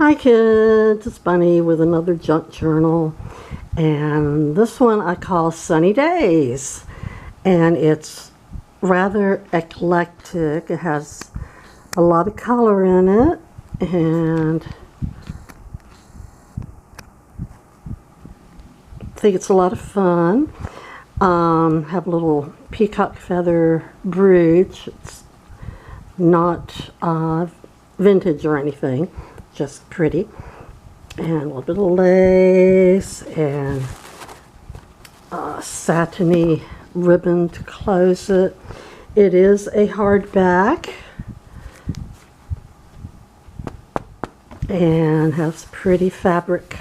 Hi kids, it's Bunny with another junk journal, and this one I call Sunny Days, and it's rather eclectic. It has a lot of color in it, and I think it's a lot of fun. Have a little peacock feather brooch. It's not vintage or anything, just pretty, and a little bit of lace and satiny ribbon to close it. It is a hardback and has pretty fabric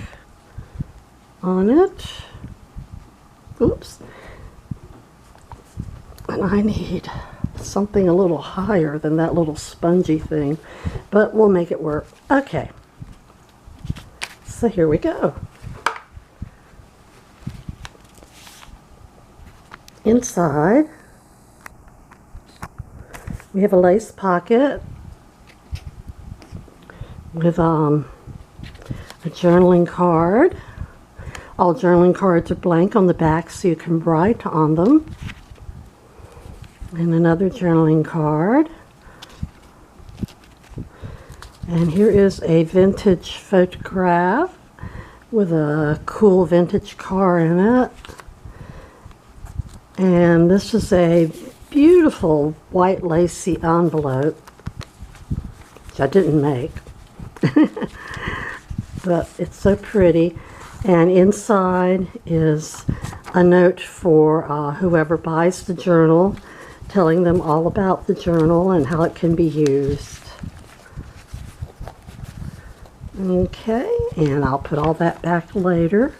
on it. Oops. And I need something a little higher than that little spongy thing, but we'll make it work. Okay, so here we go. Inside we have a lace pocket with a journaling card. All journaling cards are blank on the back, so you can write on them. And another journaling card. And here is a vintage photograph with a cool vintage car in it. And this is a beautiful white lacy envelope, which I didn't make. But it's so pretty. And inside is a note for whoever buys the journal, telling them all about the journal and how it can be used. Okay, and I'll put all that back later.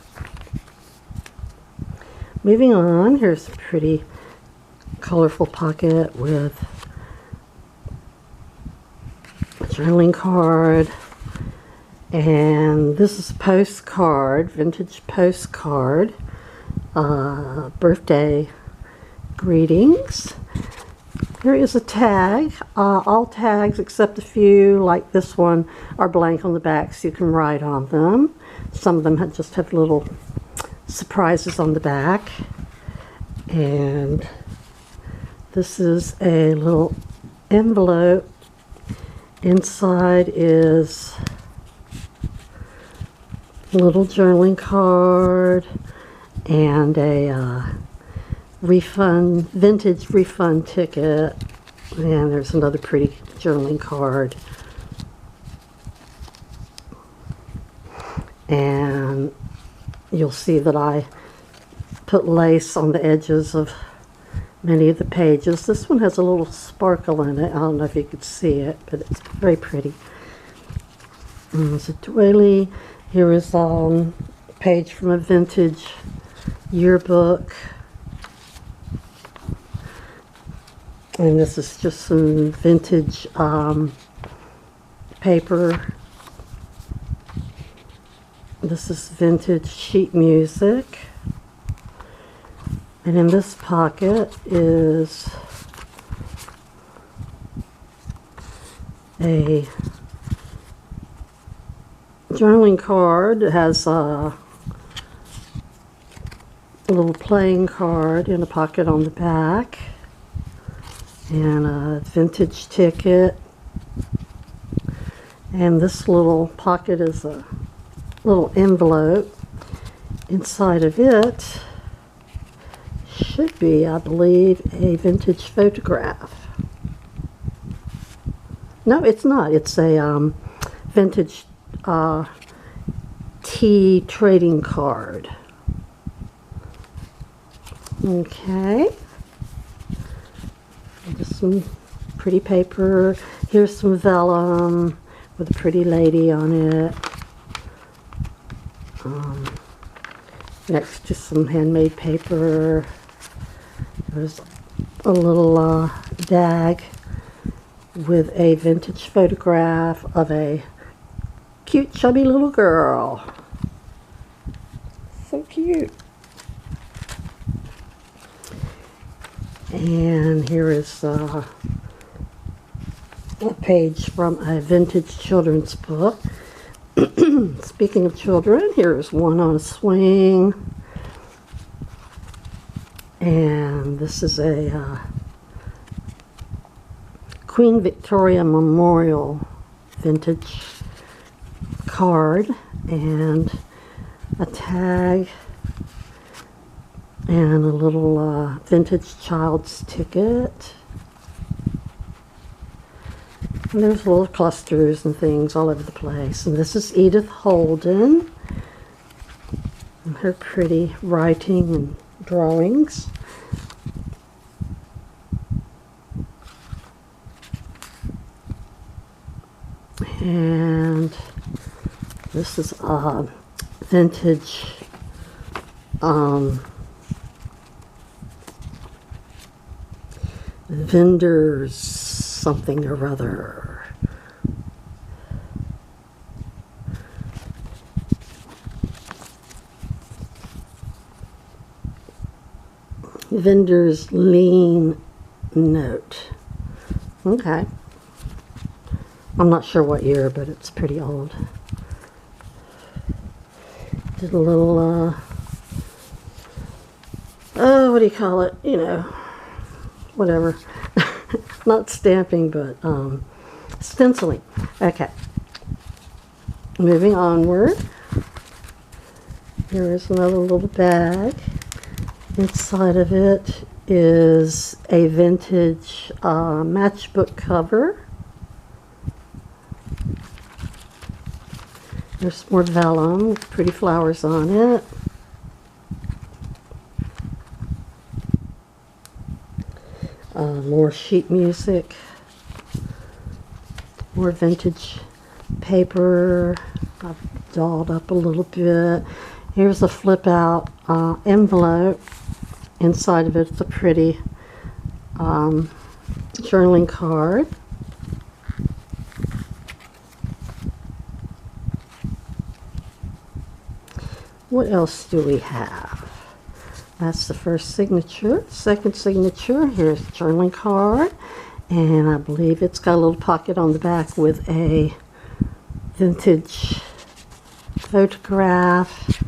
Moving on, here's a pretty colorful pocket with a journaling card. And this is a postcard, vintage postcard, birthday greetings. Here is a tag. All tags except a few, like this one, are blank on the back, so you can write on them. Some of them just have little surprises on the back. And this is a little envelope. Inside is a little journaling card and a vintage refund ticket, and there's another pretty journaling card, and you'll see that I put lace on the edges of many of the pages. This one has a little sparkle in it. I don't know if you could see it, but it's very pretty. And there's a doily. Here is a page from a vintage yearbook. And this is just some vintage paper. This is vintage sheet music. And in this pocket is a journaling card. It has a little playing card in a pocket on the back, and a vintage ticket. And this little pocket is a little envelope. Inside of it should be, I believe, a vintage photograph. No, it's not. It's a vintage tea trading card. Okay. Just some pretty paper. Here's some vellum with a pretty lady on it. Next to some handmade paper. There's a little bag with a vintage photograph of a cute, chubby little girl. So cute. And here is a page from a vintage children's book. Speaking of children, here's one on a swing. And this is a Queen Victoria Memorial vintage card and a tag and a little vintage child's ticket. And there's little clusters and things all over the place. And this is Edith Holden and her pretty writing and drawings. And this is a vintage vendors something or other. Vendor's lien note. Okay. I'm not sure what year, but it's pretty old. Did a little, what do you call it? You know, whatever. Not stamping, but stenciling. Okay. Moving onward. Here is another little bag. Inside of it is a vintage matchbook cover. There's more vellum with pretty flowers on it. More sheet music. More vintage paper. I've dolled up a little bit. Here's a flip out envelope. Inside of it's a pretty journaling card. What else do we have? That's the first signature. Second signature, here's a journaling card. And I believe it's got a little pocket on the back with a vintage photograph.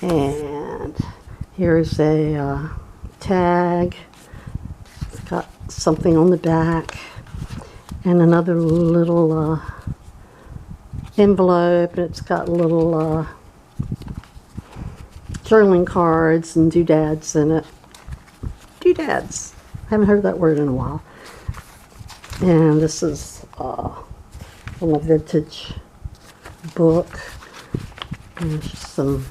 And here's a tag. It's got something on the back. And another little envelope. And it's got little journaling cards and doodads in it. Doodads. Haven't heard that word in a while. And this is from a vintage book. And there's just some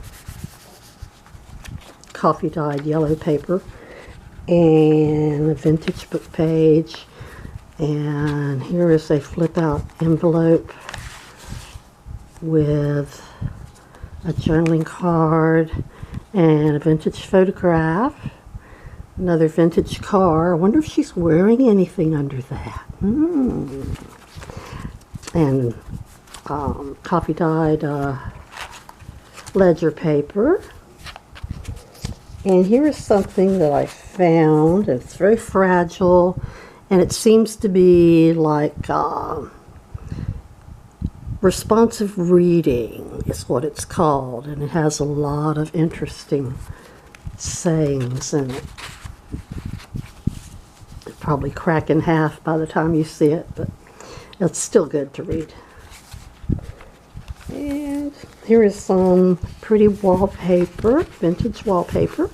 coffee dyed yellow paper. And a vintage book page. And here is a flip out envelope with a journaling card and a vintage photograph. Another vintage car. I wonder if she's wearing anything under that. And coffee dyed ledger paper. And here is something that I found. It's very fragile, and it seems to be like responsive reading is what it's called, and it has a lot of interesting sayings in it. It'll probably crack in half by the time you see it, but it's still good to read. And here is some pretty wallpaper, vintage wallpaper.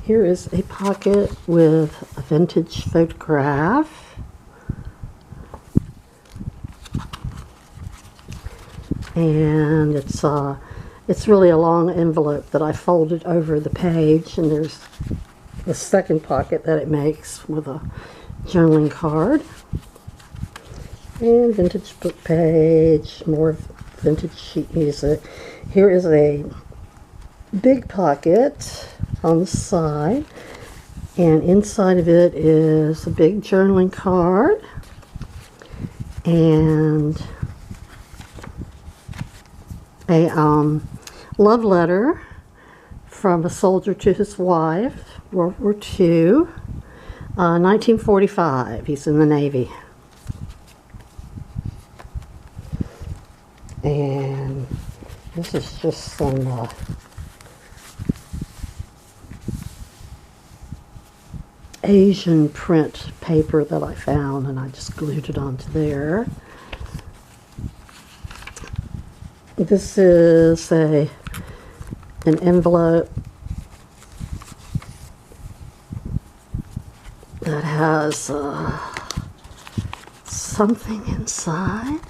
Here is a pocket with a vintage photograph. And it's really a long envelope that I folded over the page, and there's the second pocket that it makes with a journaling card. And vintage book page, more vintage sheet music. Here is a big pocket on the side, and inside of it is a big journaling card and a love letter from a soldier to his wife, World War II, 1945. He's in the Navy. And this is just some Asian print paper that I found, and I just glued it onto there. This is an envelope that has something inside.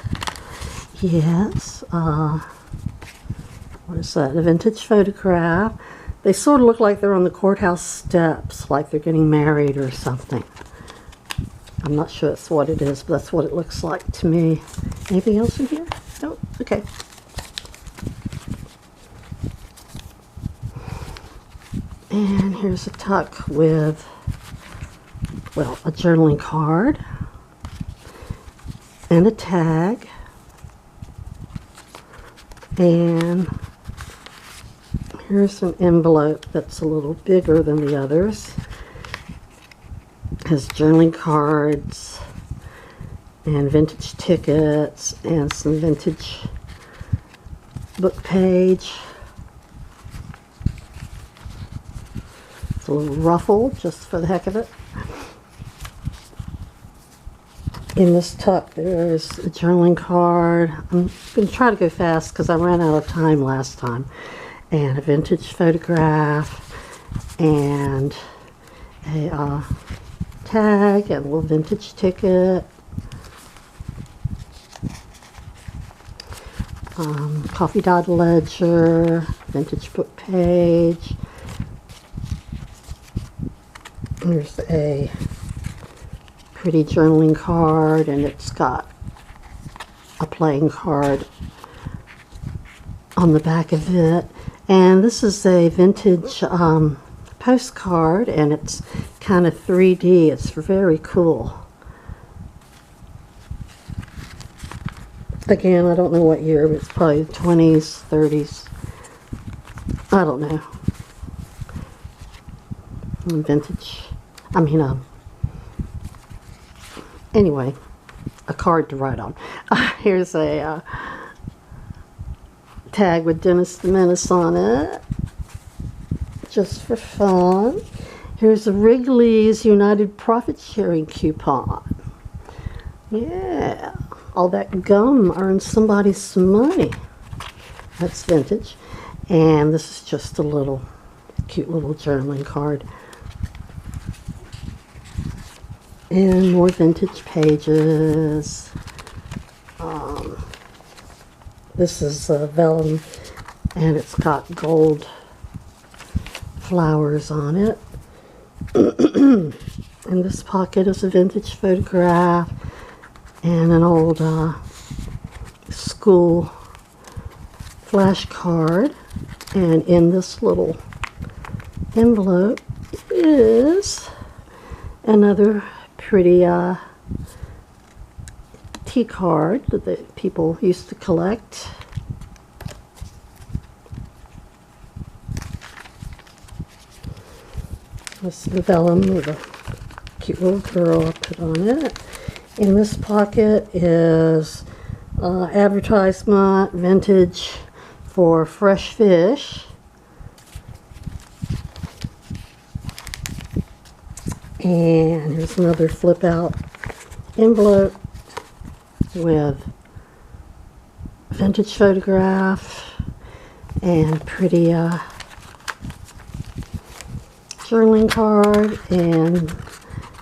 Yes, what is that? A vintage photograph. They sort of look like they're on the courthouse steps, like they're getting married or something. I'm not sure that's what it is, but that's what it looks like to me. Anything else in here? No? Okay. And here's a tuck with, well, a journaling card and a tag. And here's an envelope that's a little bigger than the others. It has journaling cards and vintage tickets and some vintage book page. It's a little ruffle just for the heck of it. In this tuck there's a journaling card. I'm going to try to go fast because I ran out of time last time. And a vintage photograph and a tag and a little vintage ticket. Coffee dot ledger, vintage book page. Here's a pretty journaling card, and it's got a playing card on the back of it. And this is a vintage postcard, and it's kind of 3D. It's very cool. Again, I don't know what year, but it's probably the 20s, 30s. I don't know. Vintage. Anyway, a card to write on. Here's a tag with Dennis the Menace on it, just for fun. Here's a Wrigley's United Profit Sharing coupon. Yeah, all that gum earned somebody some money. That's vintage. And this is just a little cute little journaling card. And more vintage pages. This is vellum, and it's got gold flowers on it. In this pocket is a vintage photograph and an old school flashcard. And in this little envelope is another pretty tea card that the people used to collect. This is the vellum with a cute little girl I put on it. In this pocket is advertisement, vintage for fresh fish. And here's another flip out envelope with vintage photograph and pretty journaling card. And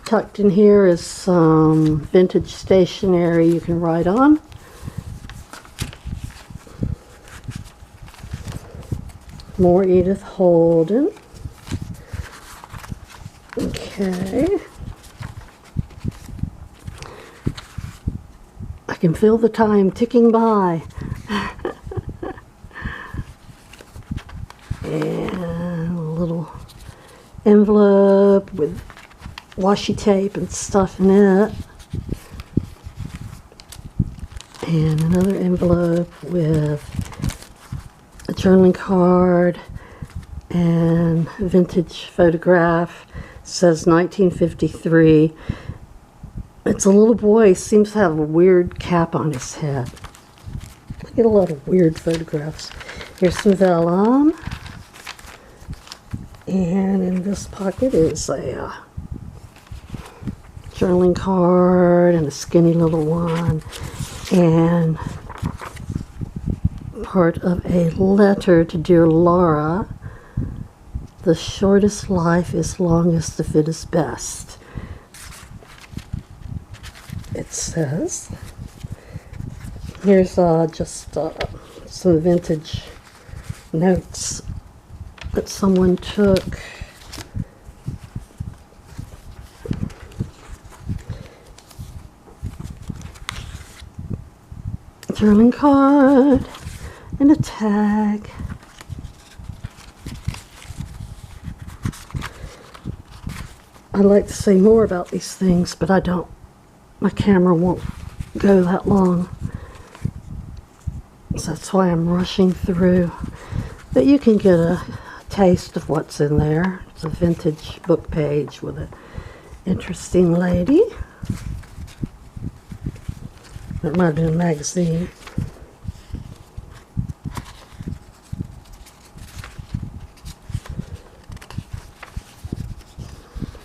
tucked in here is some vintage stationery you can write on. More Edith Holden. Okay. I can feel the time ticking by. And a little envelope with washi tape and stuff in it. And another envelope with a journaling card and a vintage photograph. It says 1953. It's a little boy, seems to have a weird cap on his head. get a lot of weird photographs. Here's some vellum. And in this pocket is a journaling card and a skinny little one. And part of a letter to dear Laura. The shortest life is longest if it is best. It says, here's just some vintage notes that someone took. Journaling card and a tag. I'd like to say more about these things, but I don't. My camera won't go that long. So that's why I'm rushing through. But you can get a taste of what's in there. It's a vintage book page with an interesting lady. It might have been a magazine.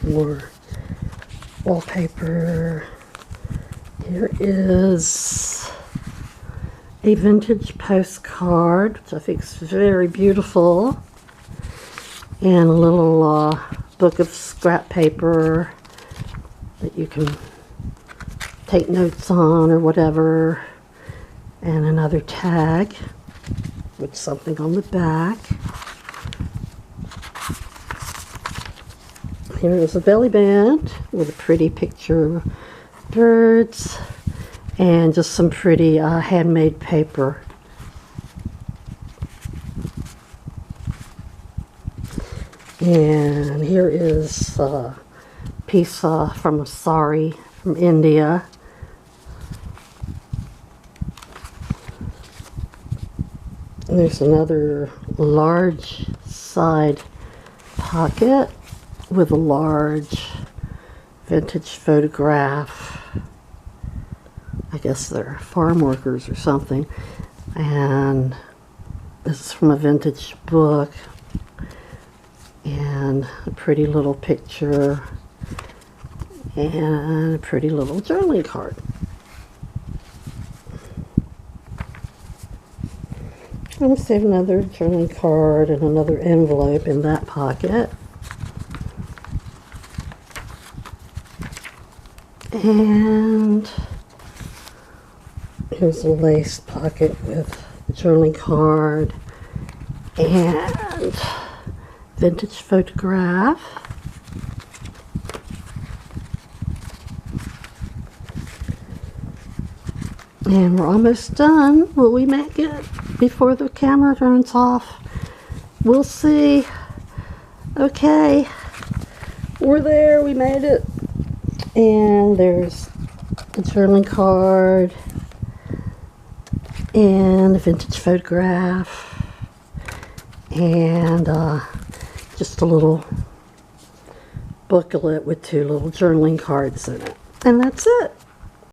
More wallpaper. Here is a vintage postcard, which I think is very beautiful, and a little book of scrap paper that you can take notes on or whatever, and another tag with something on the back. Here is a belly band with a pretty picture of birds and just some pretty handmade paper. And here is a piece from a sari from India. And there's another large side pocket with a large vintage photograph. I guess they're farm workers or something. And this is from a vintage book. And a pretty little picture. And a pretty little journaling card. I'm going to save another journaling card and another envelope in that pocket. And here's a lace pocket with a journaling card and vintage photograph. And we're almost done. Will we make it before the camera turns off? We'll see. Okay, we're there. We made it. And there's a journaling card and a vintage photograph and just a little booklet with two little journaling cards in it. And that's it.